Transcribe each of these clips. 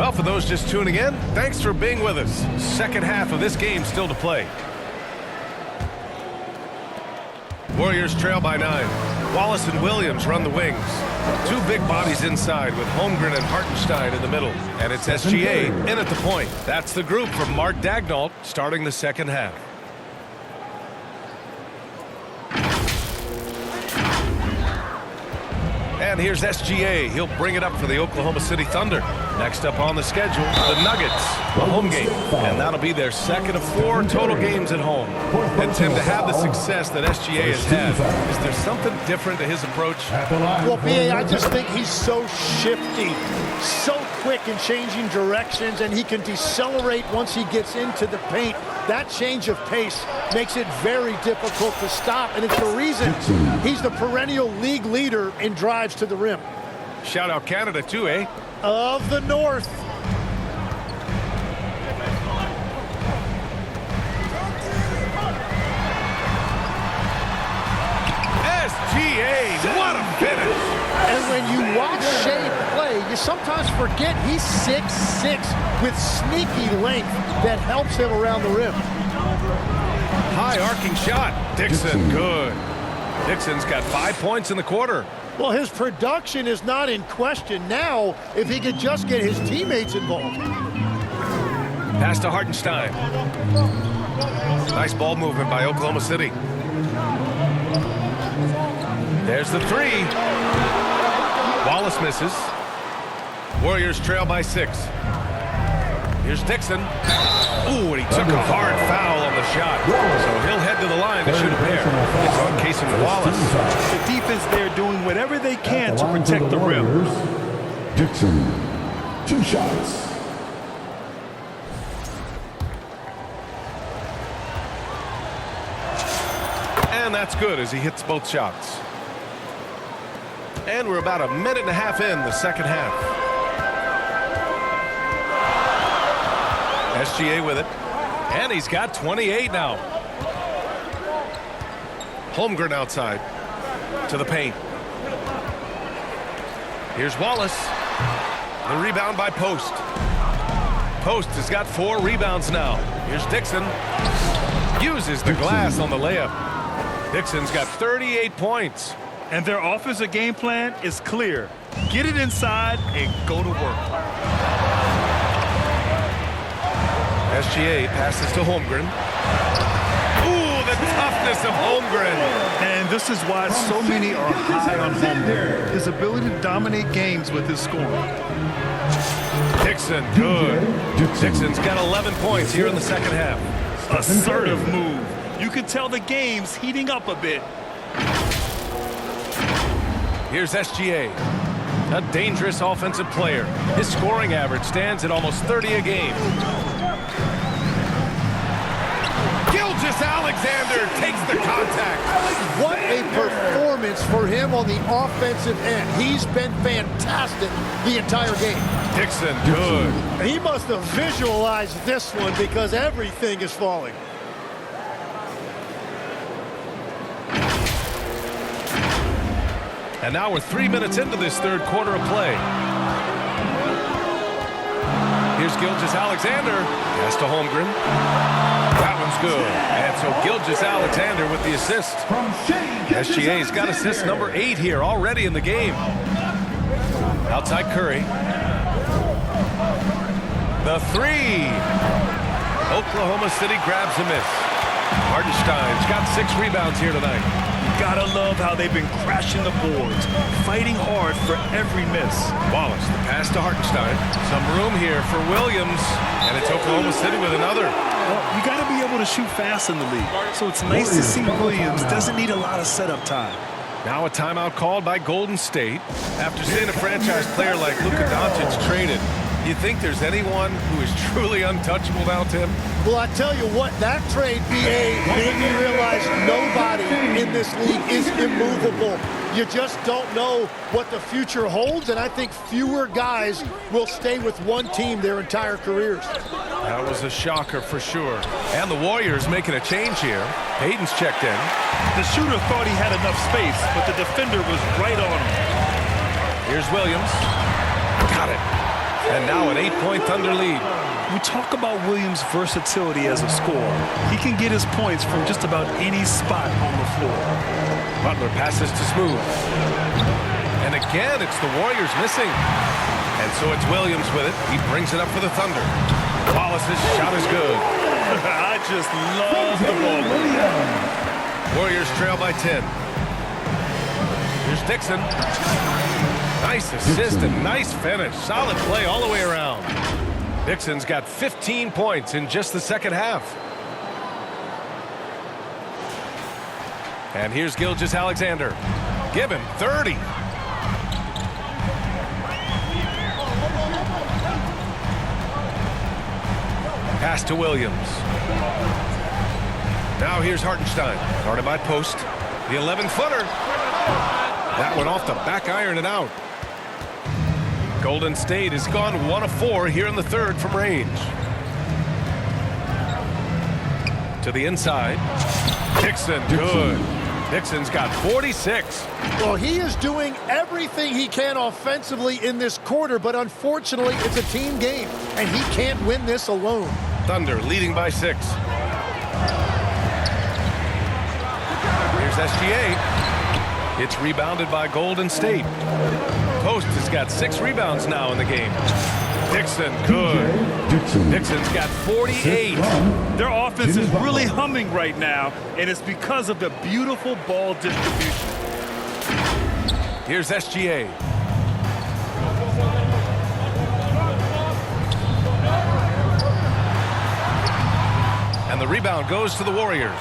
Well, for those just tuning in, thanks for being with us. Second half of this game still to play. Warriors trail by 9. Wallace and Williams run the wings. Two big bodies inside with Holmgren and Hartenstein in the middle. And it's SGA in at the point. That's the group from Mark Daignault starting the second half. And here's SGA. He'll bring it up for the Oklahoma City Thunder. Next up on the schedule, the Nuggets, a home game. And that'll be their second of 4 total games at home. And Tim, to have the success that SGA has had, is there something different to his approach? Well, B.A., I just think he's so shifty, so quick in changing directions, and he can decelerate once he gets into the paint. That change of pace makes it very difficult to stop, and it's the reason he's the perennial league leader in drives to the rim. Shout out Canada too, eh? Of the North. SGA, what a finish! And when you watch Shea play, you sometimes forget he's 6'6", with sneaky length that helps him around the rim. High arcing shot. Dixon, good. Dixon's got 5 points in the quarter. Well, his production is not in question now if he could just get his teammates involved. Pass to Hartenstein. Nice ball movement by Oklahoma City. There's the 3. Wallace misses. Warriors trail by 6. Here's Dixon. Ooh, and he took a hard foul on the shot. So he'll head to the line to shoot a pair. It's on Casey Wallace. The defense there doing whatever they can to protect the rim. Dixon, 2 shots. And that's good as he hits both shots. And we're about a minute and a half in the second half. SGA with it. And he's got 28 now. Holmgren outside to the paint. Here's Wallace. The rebound by Post. Post has got 4 rebounds now. Here's Dixon. Uses the glass on the layup. Dixon's got 38 points. And their offensive game plan is clear. Get it inside and go to work. SGA passes to Holmgren. Ooh, the toughness of Holmgren. And this is why so many are high on Holmgren. His ability to dominate games with his scoring. Dixon, good. Dixon's got 11 points here in the second half. Assertive move. You can tell the game's heating up a bit. Here's SGA, a dangerous offensive player. His scoring average stands at almost 30 a game. Alexander takes the contact. What a performance for him on the offensive end. He's been fantastic the entire game. Dixon, good. He must have visualized this one because everything is falling. And now we're 3 minutes into this third quarter of play. Here's Gilgeous-Alexander. Pass to Holmgren. That one's good. And so Gilgeous-Alexander with the assist. SGA's got assist number 8 here already in the game. Outside Curry. The 3. Oklahoma City grabs a miss. Hartenstein's got 6 rebounds here tonight. Gotta love how they've been crashing the boards, fighting hard for every miss. Wallace, the pass to Hartenstein. Some room here for Williams, and it's Oklahoma City with another. Well, you gotta be able to shoot fast in the league, so it's nice to see Williams doesn't need a lot of setup time. Now a timeout called by Golden State. After seeing a franchise player like Luka Doncic traded, you think there's anyone who is truly untouchable now, Tim? Well, I tell you what, that trade, B.A., made me realize nobody in this league is immovable. You just don't know what the future holds, and I think fewer guys will stay with one team their entire careers. That was a shocker for sure. And the Warriors making a change here. Hayden's checked in. The shooter thought he had enough space, but the defender was right on him. Here's Williams. Got it. And now an 8-point Thunder lead. We talk about Williams' versatility as a scorer. He can get his points from just about any spot on the floor. Butler passes to Smooth. And again, it's the Warriors missing. And so it's Williams with it. He brings it up for the Thunder. Wallace's shot is good. I just love the ball. Warriors trail by 10. Here's Dixon. Nice assist and nice finish. Solid play all the way around. Dixon's got 15 points in just the second half. And here's Gilgeous-Alexander. Give him 30. Pass to Williams. Now here's Hartenstein. Guarded by Post. The 11-footer. That one off the back iron and out. Golden State has gone 1 of 4 here in the third from range. To the inside. Dixon, good. Dixon's got 46. Well, he is doing everything he can offensively in this quarter, but unfortunately, it's a team game, and he can't win this alone. Thunder leading by 6. Here's SGA. It's rebounded by Golden State. Post has got 6 rebounds now in the game. Dixon, good. Dixon's got 48. Their offense is really humming right now, and it's because of the beautiful ball distribution. Here's SGA. And the rebound goes to the Warriors.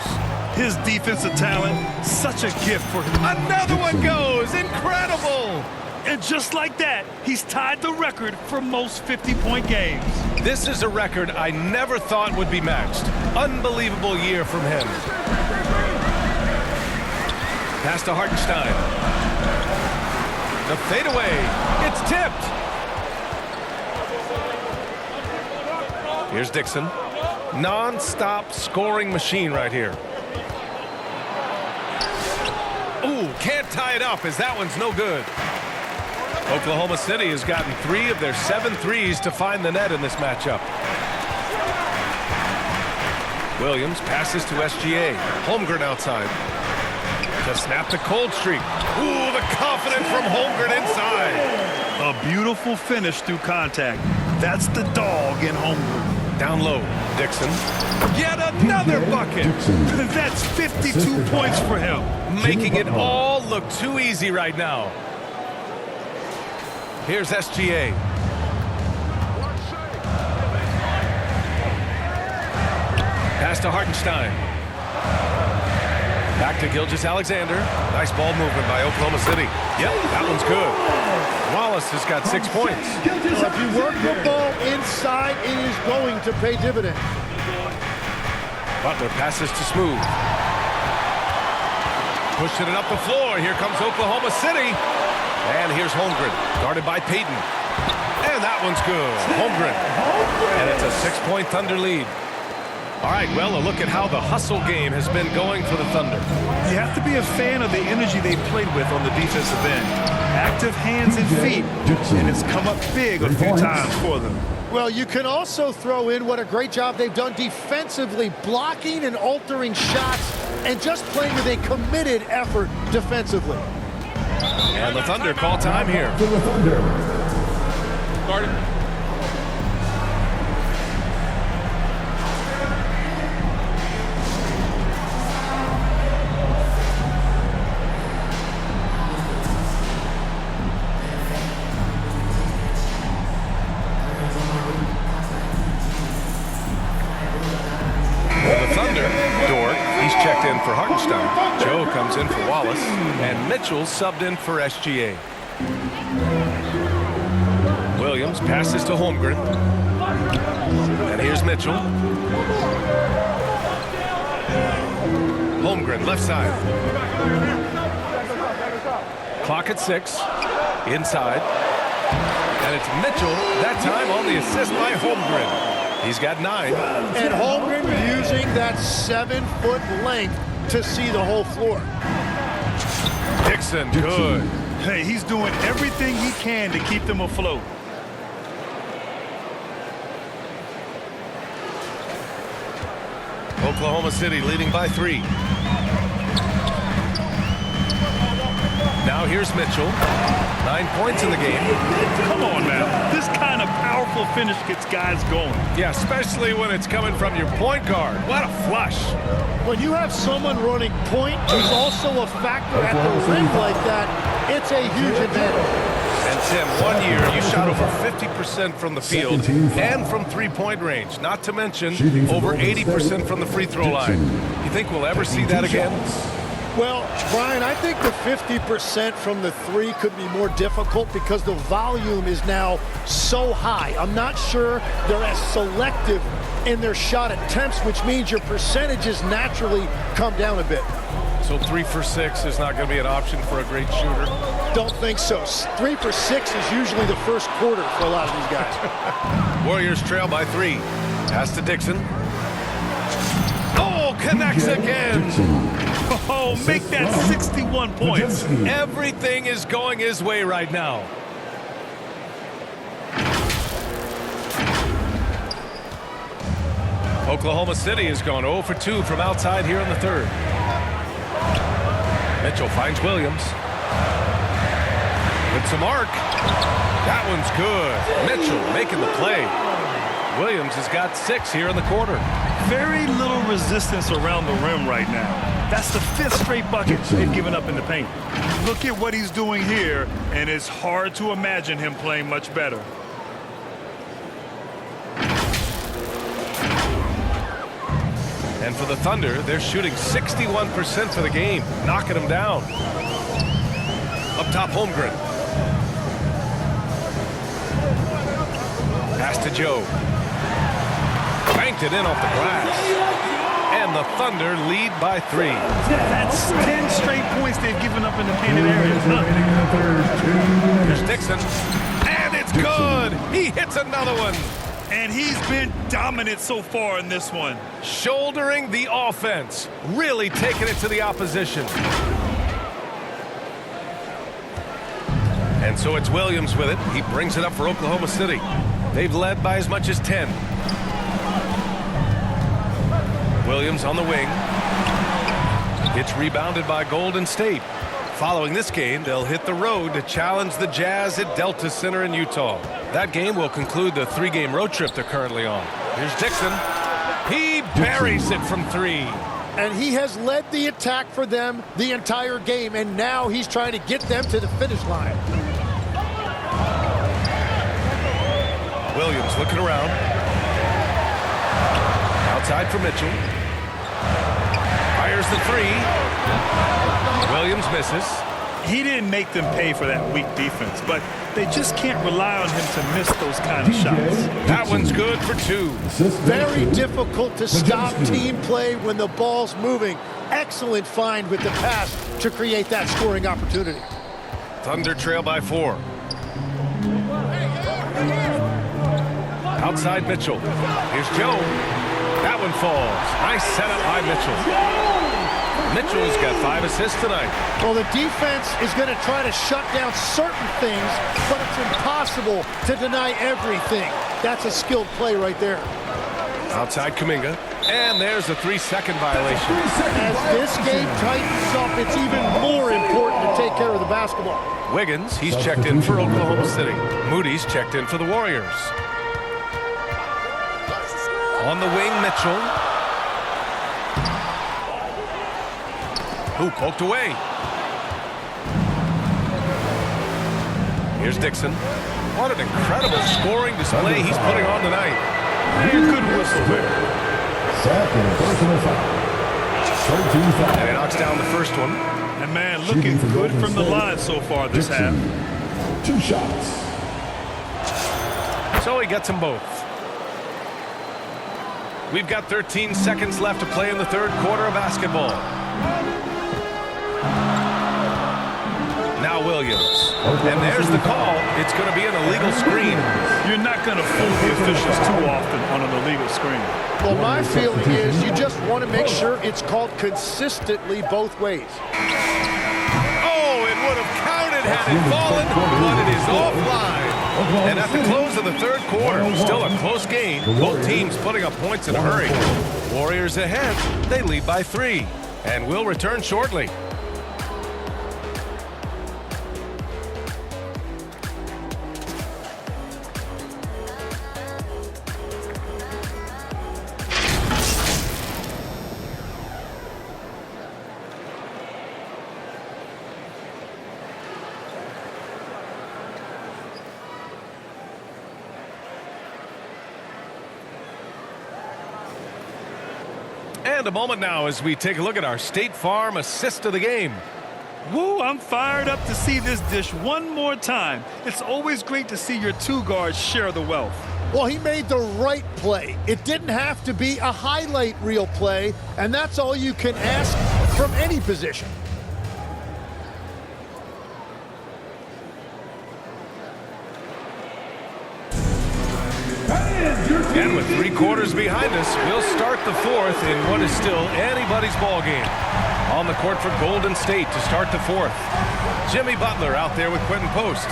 His defensive talent, such a gift for him. Another one goes. Incredible. And just like that, he's tied the record for most 50-point games. This is a record I never thought would be matched. Unbelievable year from him. Pass to Hartenstein. The fadeaway. It's tipped. Here's Dixon. Non-stop scoring machine right here. Ooh, can't tie it up as that one's no good. Oklahoma City has gotten 3 of their 7 threes to find the net in this matchup. Williams passes to SGA. Holmgren outside. To snap the cold streak. Ooh, the confidence from Holmgren inside. A beautiful finish through contact. That's the dog in Holmgren. Down low, Dixon. Yet another bucket. That's 52 points for him. Making it all look too easy right now. Here's SGA. Pass to Hartenstein. Back to Gilgeous-Alexander. Nice ball movement by Oklahoma City. Yep, that one's good. Wallace has got 6 points. Well, if you work the ball inside, it is going to pay dividends. Butler passes to Smooth. Pushing it up the floor. Here comes Oklahoma City. And here's Holmgren, guarded by Payton. And that one's good. Holmgren. And it's a 6-point Thunder lead. All right, well, a look at how the hustle game has been going for the Thunder. You have to be a fan of the energy they played with on the defensive end. Active hands and feet, and it's come up big a few times for them. Well, you can also throw in what a great job they've done defensively, blocking and altering shots, and just playing with a committed effort defensively. And the Thunder call time here. Guarded. Checked in for Hartenstein. Joe comes in for Wallace. And Mitchell subbed in for SGA. Williams passes to Holmgren. And here's Mitchell. Holmgren, left side. Clock at 6. Inside. And it's Mitchell, that time on the assist by Holmgren. He's got 9. And Holmgren using that 7-foot length to see the whole floor. Dixon, good. Hey, he's doing everything he can to keep them afloat. Oklahoma City leading by 3. Now here's Mitchell. 9 points in the game. Come on, man. This kind of powerful finish gets guys going. Yeah, especially when it's coming from your point guard. What a flush. When you have someone running point who's also a factor at the rim like that, it's a huge advantage. And Tim, 1 year you shot over 50% from the field and from three-point range, not to mention over 80% from the free throw line. You think we'll ever see that again? Well, Brian, I think the 50% from the three could be more difficult because the volume is now so high. I'm not sure they're as selective in their shot attempts, which means your percentages naturally come down a bit. So 3 for 6 is not going to be an option for a great shooter? Don't think so. 3 for 6 is usually the first quarter for a lot of these guys. Warriors trail by 3. Pass to Dixon. Oh, connects again. Oh, make that 61 points. Everything is going his way right now. Oklahoma City has gone 0 for 2 from outside here in the third. Mitchell finds Williams. With some arc. That one's good. Mitchell making the play. Williams has got 6 here in the quarter. Very little resistance around the rim right now. That's the 5th straight bucket they've given up in the paint. Look at what he's doing here, and it's hard to imagine him playing much better. And for the Thunder, they're shooting 61% for the game, knocking them down. Up top, Holmgren. Pass to Joe. Banked it in off the glass. And the Thunder lead by 3. That's 10 straight points they've given up in the painted areas. Here's Dixon. And it's good. He hits another one. And he's been dominant so far in this one. Shouldering the offense. Really taking it to the opposition. And so it's Williams with it. He brings it up for Oklahoma City. They've led by as much as 10. Williams on the wing. It's rebounded by Golden State. Following this game, they'll hit the road to challenge the Jazz at Delta Center in Utah. That game will conclude the 3-game road trip they're currently on. Here's Dixon. He buries it from 3. And he has led the attack for them the entire game, and now he's trying to get them to the finish line. Williams looking around. Outside for Mitchell. Fires the 3. Williams misses. He didn't make them pay for that weak defense, but they just can't rely on him to miss those kind of shots. That one's good for 2. Very difficult to stop team play when the ball's moving. Excellent find with the pass to create that scoring opportunity. Thunder trail by 4. Outside Mitchell. Here's Joe. That one falls. Nice setup by Mitchell. Mitchell's got 5 assists tonight. Well, the defense is going to try to shut down certain things, but it's impossible to deny everything. That's a skilled play right there. Outside Kuminga. And there's a 3-second violation. As this game tightens up, it's even more important to take care of the basketball. Wiggins, he's checked in for Oklahoma City. Moody's checked in for the Warriors. On the wing, Mitchell. Who poked away. Here's Dixon. What an incredible scoring display he's putting on tonight. And good whistle there. Second personal foul. And he knocks down the first one. And man, looking good from the line so far this half. 2 shots. So he gets them both. We've got 13 seconds left to play in the third quarter of basketball. Now Williams. And there's the call. It's going to be an illegal screen. You're not going to fool the officials too often on an illegal screen. Well, my feeling is you just want to make sure it's called consistently both ways. Oh, it would have counted had it fallen, but it is offline. And at the close of the third quarter, still a close game. Both teams putting up points in a hurry. Warriors ahead. They lead by 3. And we'll return shortly. And a moment now as we take a look at our State Farm assist of the game. Woo, I'm fired up to see this dish one more time. It's always great to see your two guards share the wealth. Well, he made the right play. It didn't have to be a highlight reel play, and that's all you can ask from any position. And with 3 quarters behind us, we'll start the fourth in what is still anybody's ball game. On the court for Golden State to start the fourth. Jimmy Butler out there with Quentin Post.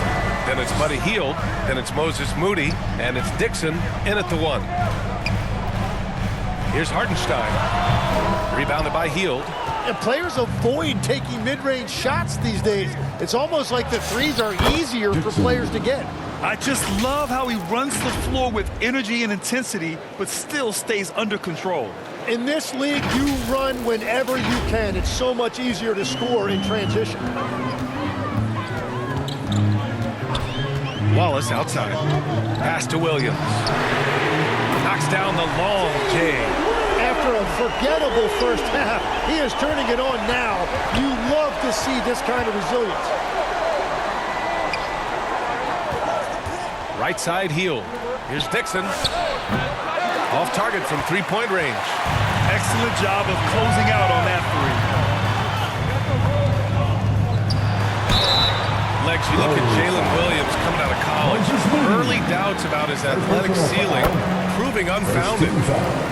Then it's Buddy Hield. Then it's Moses Moody. And it's Dixon in at the 1. Here's Hartenstein. Rebounded by Hield. And players avoid taking mid-range shots these days. It's almost like the threes are easier for players to get. I just love how he runs the floor with energy and intensity, but still stays under control. In this league, you run whenever you can. It's so much easier to score in transition. Wallace outside. Pass to Williams. Knocks down the long J. After a forgettable first half, he is turning it on now. You love to see this kind of resilience. Right side Hield. Here's Dixon. Off target from 3-point range. Excellent job of closing out on that 3. Legs, you look at Jalen Williams coming out of college. Early doubts about his athletic ceiling proving unfounded.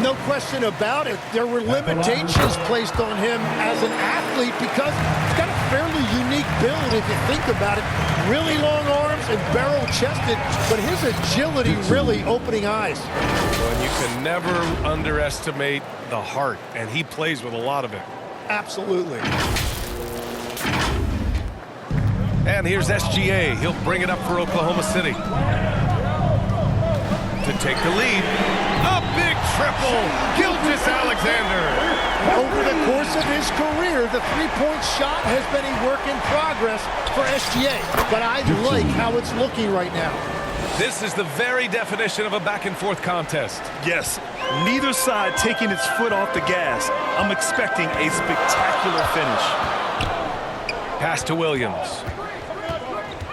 No question about it. There were limitations placed on him as an athlete because he's got a fairly unique build if you think about it. Really long arms and barrel-chested, but his agility really opening eyes. And you can never underestimate the heart, and he plays with a lot of it. Absolutely. And here's SGA. He'll bring it up for Oklahoma City. To take the lead. A big triple. Gilgeous-Alexander. Over the course of his career, the three-point shot has been a work in progress for SGA. But I like how it's looking right now. This is the very definition of a back-and-forth contest. Yes, neither side taking its foot off the gas. I'm expecting a spectacular finish. Pass to Williams.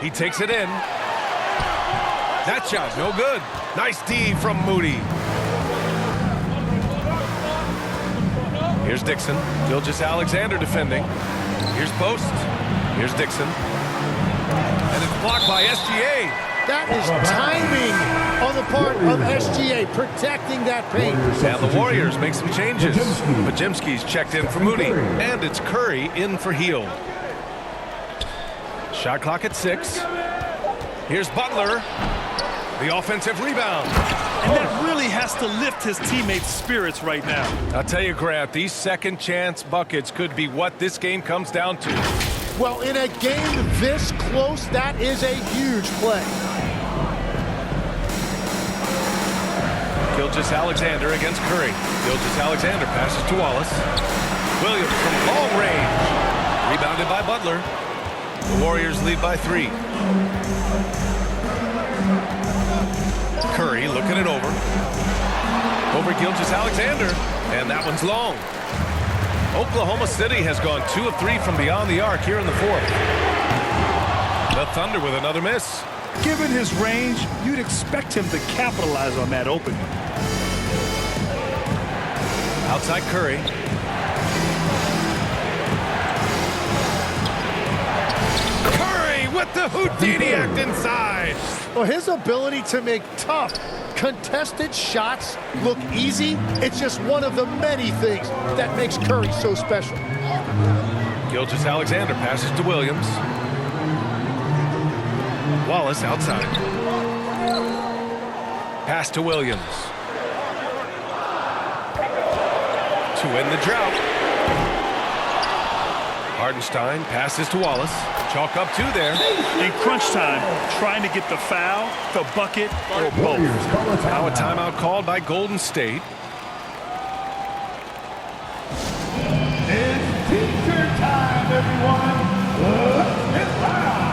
He takes it in. That shot, no good. Nice D from Moody. Here's Dixon. Gilgeous-Alexander defending. Here's Post. Here's Dixon. And it's blocked by SGA. That is timing on the part of SGA, protecting that paint. And the Warriors make some changes. Pajemski's checked in for Moody. And it's Curry in for Hield. Shot clock at 6. Here's Butler. The offensive rebound. And that really has to lift his teammates' spirits right now. I'll tell you, Grant, these second chance buckets could be what this game comes down to. Well, in a game this close, that is a huge play. Gilgeous-Alexander against Curry. Gilgeous-Alexander passes to Wallace. Williams from long range. Rebounded by Butler. The Warriors lead by 3. Curry looking it over. Over Gilgeous-Alexander. And that one's long. Oklahoma City has gone 2 of 3 from beyond the arc here in the fourth. The Thunder with another miss. Given his range, you'd expect him to capitalize on that opening. Outside Curry. Curry with the Houdini act inside. Well, his ability to make tough, contested shots look easy, it's just one of the many things that makes Curry so special. Gilgeous-Alexander passes to Williams. Wallace outside. Pass to Williams. To end the drought. Hardenstein passes to Wallace. Chalk up two there. In crunch time, trying to get the foul, the bucket, or both. Now a timeout called by Golden State. It's teacher time, everyone. Let's get loud.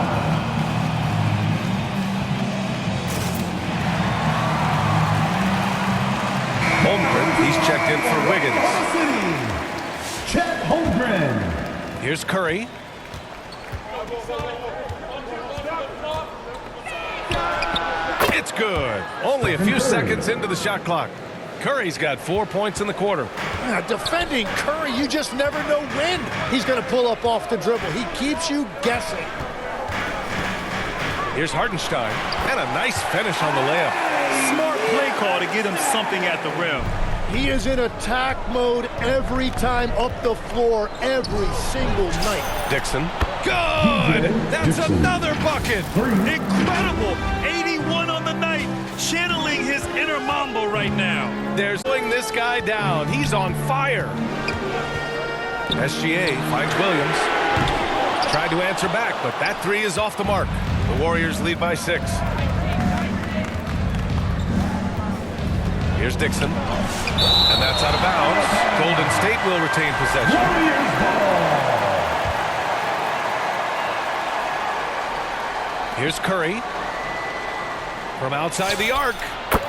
Holmgren, he's checked in for Wiggins. City, Chet Holmgren. Here's Curry. It's good. Only a few seconds into the shot clock. Curry's got 4 points in the quarter. Defending Curry, you just never know when he's going to pull up off the dribble. He keeps you guessing. Here's Hardenstein. And a nice finish on the layup. Smart play call to get him something at the rim. He is in attack mode every time up the floor, every single night. Dixon. Good! That's Dixon. another bucket! Incredible! 81 on the night, channeling his inner Mambo right now. They're slowing this guy down. He's on fire. SGA finds Williams. Tried to answer back, but that three is off the mark. The Warriors lead by 6. Here's Dixon. And that's out of bounds. Golden State will retain possession. Warriors ball. Here's Curry. From outside the arc.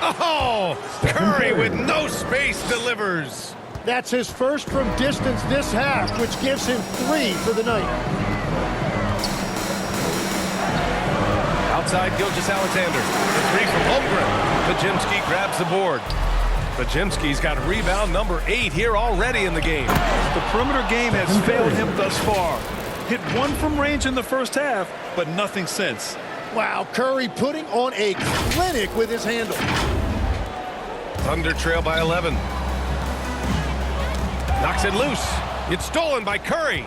Oh! Curry with no space delivers. That's his first from distance this half, which gives him 3 for the night. Outside Gilgeous-Alexander. The three from Holmgren. Pajimski grabs the board. Pajimski's got rebound number 8 here already in the game. The perimeter game has failed him thus far. Hit 1 from range in the first half, but nothing since. Wow, Curry putting on a clinic with his handle. Thunder trail by 11. Knocks it loose. It's stolen by Curry.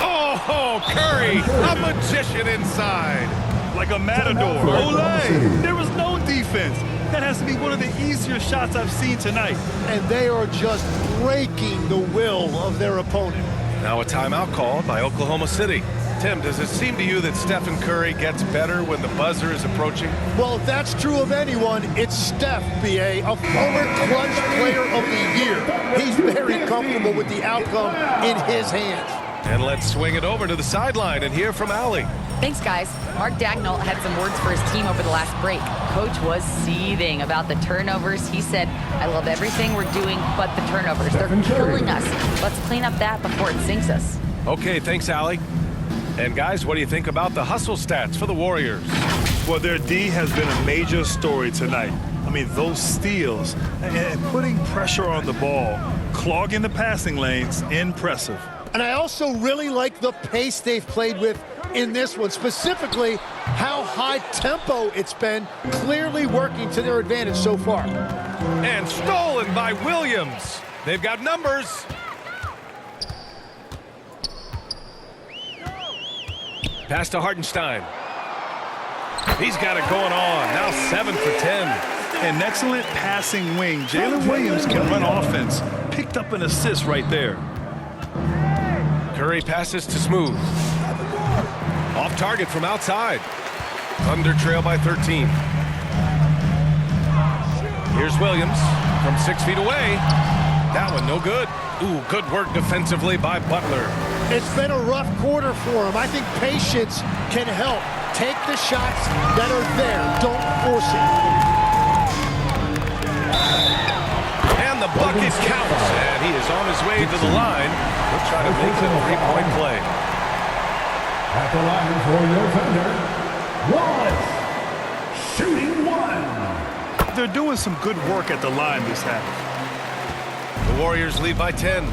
Oh, Curry, a magician inside. Like a matador. Olay! There was no defense. That has to be one of the easier shots I've seen tonight. And they are just breaking the will of their opponent. Now a timeout called by Oklahoma City. Tim, does it seem to you that Stephen Curry gets better when the buzzer is approaching? Well, if that's true of anyone, it's Steph, B.A., a former clutch player of the year. He's very comfortable with the outcome in his hands. And let's swing it over to the sideline and hear from Allie. Thanks, guys. Mark Dagnall had some words for his team over the last break. Coach was seething about the turnovers. He said, I love everything we're doing but the turnovers. They're killing us. Let's clean up that before it sinks us. Okay, thanks, Allie. And guys, what do you think about the hustle stats for the Warriors? Well, their D has been a major story tonight. I mean, those steals and putting pressure on the ball, clogging the passing lanes, impressive. And I also really like the pace they've played with in this one, specifically how high tempo it's been, clearly working to their advantage so far. And stolen by Williams. They've got numbers. Pass to Hardenstein. He's got it going on. Now 7 for 10. An excellent passing wing. Jalen Williams can run offense. Picked up an assist right there. Curry passes to Smooth. Off target from outside. Thunder trail by 13. Here's Williams from 6 feet away. That one no good. Ooh, good work defensively by Butler. It's been a rough quarter for him. I think patience can help. Take the shots that are there. Don't force it. And the bucket counts. And he is on his way to the line. He'll try to make it a three-point play. At the line for your defender, Wallace, shooting 1. They're doing some good work at the line this half. The Warriors lead by 10.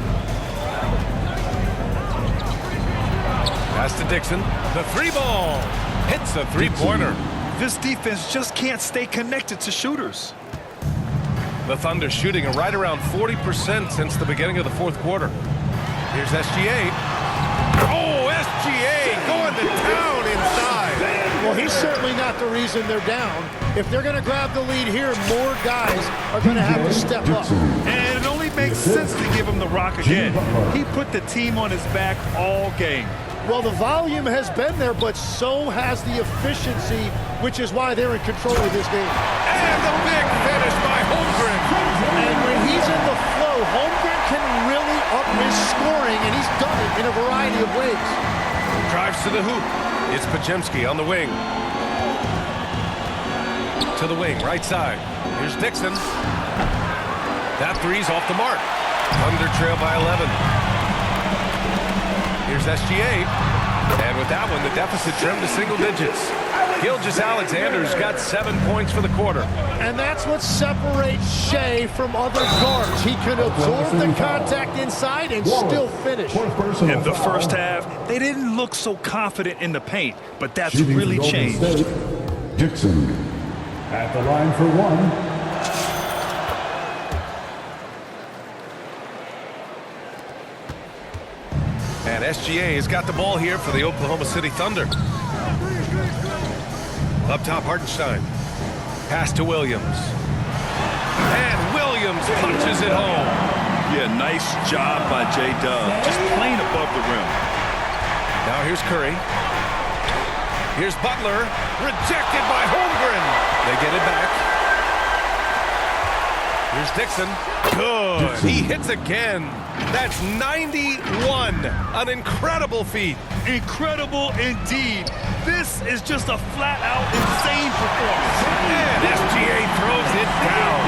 Pass to Dixon. The three ball. Hits the three-pointer. This defense just can't stay connected to shooters. The Thunder shooting right around 40% since the beginning of the fourth quarter. Here's SGA. Oh, SGA going Well, he's certainly not the reason they're down. If they're going to grab the lead here, more guys are going to have to step up. And it only makes sense to give him the rock again. He put the team on his back all game. Well, the volume has been there, but so has the efficiency, which is why they're in control of this game. And the big finish by Holmgren. And when he's in the flow, Holmgren can really up his scoring, and he's done it in a variety of ways. Drives to the hoop. It's Pajemski on the wing. To the wing, right side. Here's Dixon. That three's off the mark. Thunder trail by 11. Here's SGA. And with that one, the deficit trimmed to single digits. Gilgeous-Alexander's got 7 points for the quarter. And that's what separates Shea from other guards. He can absorb the contact inside and still finish. In the first half, they didn't look so confident in the paint, but that's really changed. Dixon at the line for one. And SGA has got the ball here for the Oklahoma City Thunder. Up top, Hartenstein. Pass to Williams. And Williams punches it home. Yeah, nice job by J-Dub. Just playing above the rim. Now here's Curry. Here's Butler. Rejected by Holmgren. They get it back. Here's Dixon. Good. He hits again. That's 91. An incredible feat. Incredible indeed. This is just a flat-out insane performance. And SGA throws it down.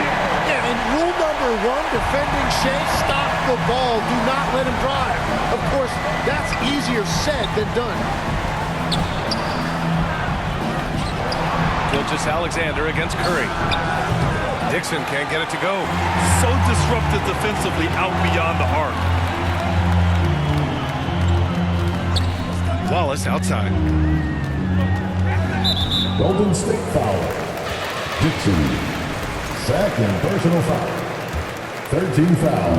Yeah, and rule number one, defending Shea, stop the ball. Do not let him drive. Of course, that's easier said than done. Gilgeous-Alexander against Curry. Dixon can't get it to go. So disruptive defensively out beyond the arc. Wallace outside. Golden State foul. Dixon. Second personal foul. 13 foul.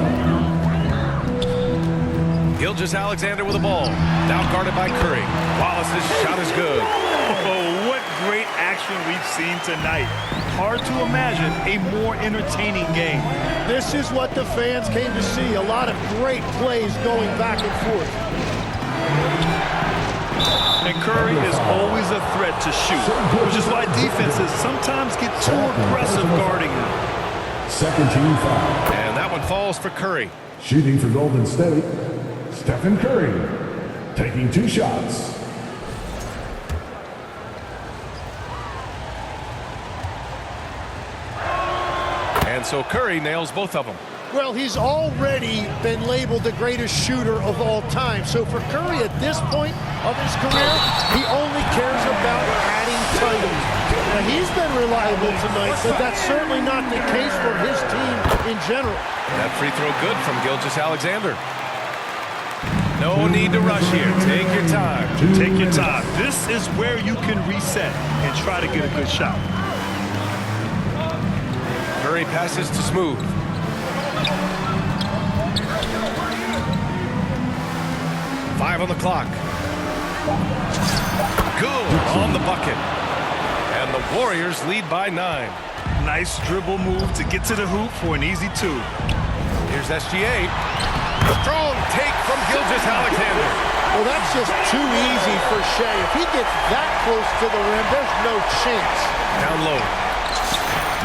Gilgeous-Alexander with the ball. Down guarded by Curry. Wallace's shot is good. Oh, what great action we've seen tonight. Hard to imagine a more entertaining game. This is what the fans came to see. A lot of great plays going back and forth. And Curry is always a threat to shoot, which is why defenses sometimes get too aggressive guarding him. Second team foul. And that one falls for Curry. Shooting for Golden State, Stephen Curry. Taking 2 shots. And so Curry nails both of them. Well, he's already been labeled the greatest shooter of all time. So for Curry at this point of his career, he only cares about adding titles. Now, he's been reliable tonight, but that's certainly not the case for his team in general. That free throw good from Gilgeous-Alexander. No need to rush here. Take your time. Take your time. This is where you can reset and try to get a good shot. Curry passes to Smooth. Five on the clock. Good on the bucket. And the Warriors lead by 9. Nice dribble move to get to the hoop for an easy 2. Here's SGA. Strong take from Gilgeous-Alexander. Well, that's just too easy for Shea. If he gets that close to the rim, there's no chance. Down low.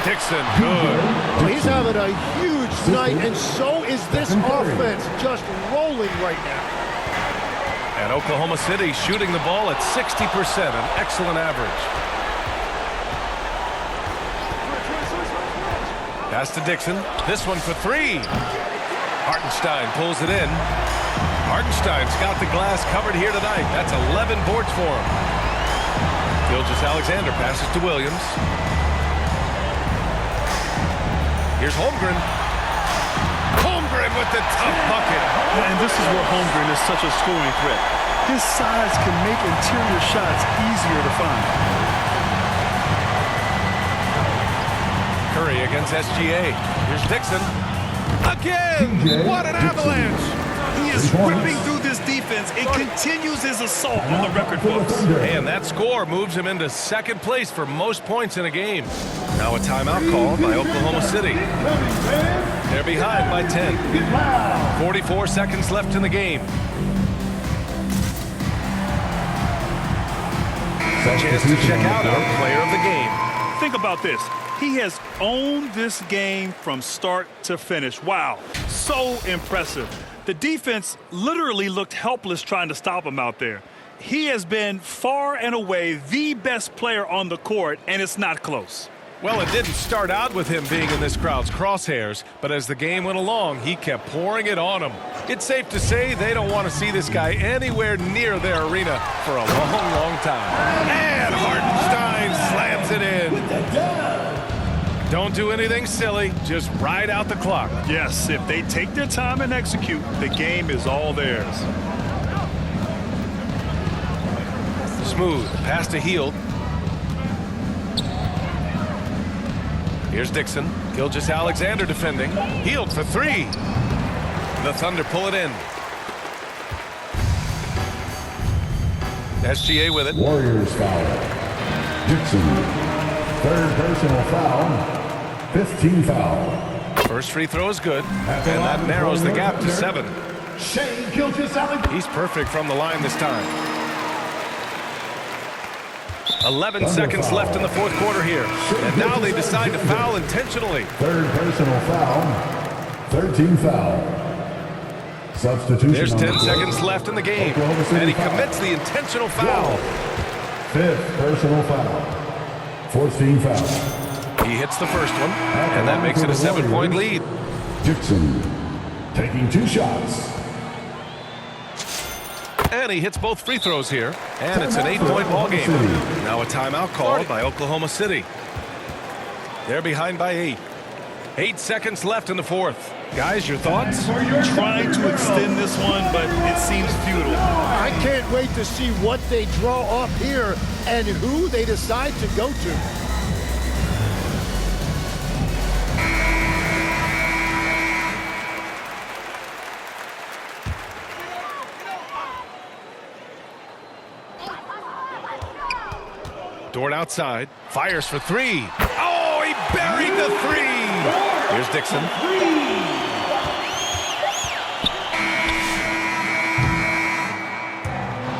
Dixon, good. Well, he's having a huge night, and so is this offense, just rolling right now. And Oklahoma City shooting the ball at 60%, an excellent average. Pass to Dixon. This one for 3. Hartenstein pulls it in. Hartenstein's got the glass covered here tonight. That's 11 boards for him. Gilgeous-Alexander passes to Williams. Here's Holmgren. Holmgren with the tough bucket. And this is where Holmgren is such a scoring threat. His size can make interior shots easier to find. Curry against SGA. Here's Dixon. Again! What an avalanche! He is ripping through this defense defense, it continues his assault on the record books. And that score moves him into second place for most points in a game. Now a timeout called by Oklahoma City. They're behind by 10. 44 seconds left in the game. A chance to check out our player of the game. Think about this. He has owned this game from start to finish. Wow, so impressive. The defense literally looked helpless trying to stop him out there. He has been far and away the best player on the court, and it's not close. Well, it didn't start out with him being in this crowd's crosshairs, but as the game went along, he kept pouring it on them. It's safe to say they don't want to see this guy anywhere near their arena for a long, long time. And Hartenstein slams it in. Don't do anything silly, just ride out the clock. Yes, if they take their time and execute, the game is all theirs. Smooth, pass to Hield. Here's Dixon. Gilgeous-Alexander defending. Hield for three. The Thunder pull it in. SGA with it. Warriors foul. Dixon. Third personal foul. 15 foul. First free throw is good. And that narrows the gap to 7. Shai Gilgeous-Alexander. He's perfect from the line this time. 11 seconds left in the fourth quarter here. And now they decide to foul intentionally. Third personal foul. 13 foul. Substitution. There's 10 seconds left in the game. And he commits the intentional foul. Fifth personal foul. 14 foul. He hits the first one. And that makes it a 7-point lead. Dixon taking 2 shots. And he hits both free throws here. And it's an 8-point ball game. Now a timeout called by Oklahoma City. They're behind by 8. 8 seconds left in the fourth. Guys, your thoughts? Trying to extend this one, but it seems futile. I can't wait to see what they draw up here and who they decide to go to. Dort outside, fires for three. Oh, he buried the three. Here's Dixon.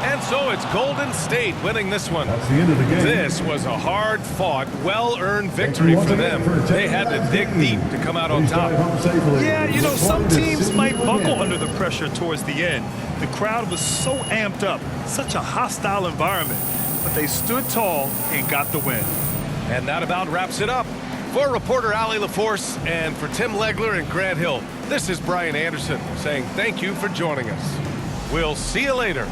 And so it's Golden State winning this one. That's the end of the game. This was a hard-fought, well-earned victory for them. They had to dig deep to come out on top. Yeah, you know, some teams might buckle under the pressure towards the end. The crowd was so amped up, such a hostile environment. But they stood tall and got the win. And that about wraps it up. For reporter Allie LaForce and for Tim Legler and Grant Hill, this is Brian Anderson saying thank you for joining us. We'll see you later.